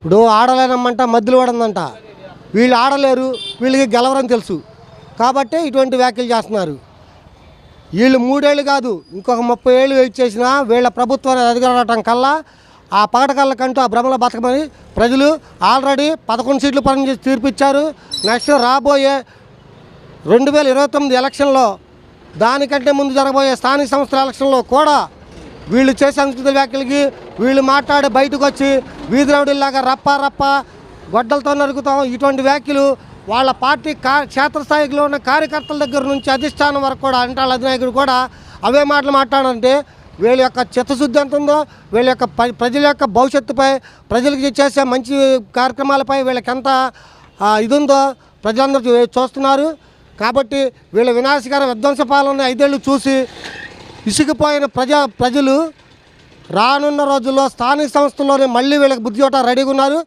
ఇప్పుడు ఆడలేనమ్మంట మధ్యలో పడిందంట. వీళ్ళు ఆడలేరు, వీళ్ళకి గెలవరని తెలుసు కాబట్టి ఇటువంటి వ్యాఖ్యలు చేస్తున్నారు. వీళ్ళు 3 ఏళ్ళు కాదు ఇంకొక 30 ఏళ్ళు వెయిట్ చేసినా వీళ్ళ ప్రభుత్వాన్ని అధికారం కల్లా ఆ పగటకళ్ళకంటూ ఆ భ్రమలో బతకమని ప్రజలు ఆల్రెడీ 11 సీట్లు పని చేసి తీర్పిచ్చారు. నెక్స్ట్ రాబోయే 2029 ఎలక్షన్లో దానికంటే ముందు జరగబోయే స్థానిక సంస్థల ఎలక్షన్లో కూడా వీళ్ళు చేసే సంస్కృతి వ్యాఖ్యలకి వీళ్ళు మాట్లాడి బయటకు వచ్చి వీధి రౌడీల్లాగా రప్ప గొడ్డలతో నరుకుతాం ఇటువంటి వ్యాఖ్యలు వాళ్ళ పార్టీ క్షేత్రస్థాయిలో ఉన్న కార్యకర్తల దగ్గర నుంచి అధిష్టానం వరకు కూడా అంటాళ్ళ అధినాయకుడు కూడా అవే మాటలు మాట్లాడాలంటే వీళ్ళ యొక్క చిత్తశుద్ధి ఎంత ఉందో, వీళ్ళ యొక్క ప్రజల యొక్క భవిష్యత్తుపై ప్రజలకి చేసే మంచి కార్యక్రమాలపై వీళ్ళకి ఎంత ఇది ఉందో ప్రజలందరూ చూస్తున్నారు. కాబట్టి వీళ్ళ వినాశకర విధ్వంస పాలన 5 ఏళ్ళు చూసి విసిగిపోయిన ప్రజలు రానున్న రోజుల్లో స్థానిక సంస్థల్లోనే మళ్ళీ వీళ్ళకి బుద్ధి చూడటానికి రెడీగా ఉన్నారు.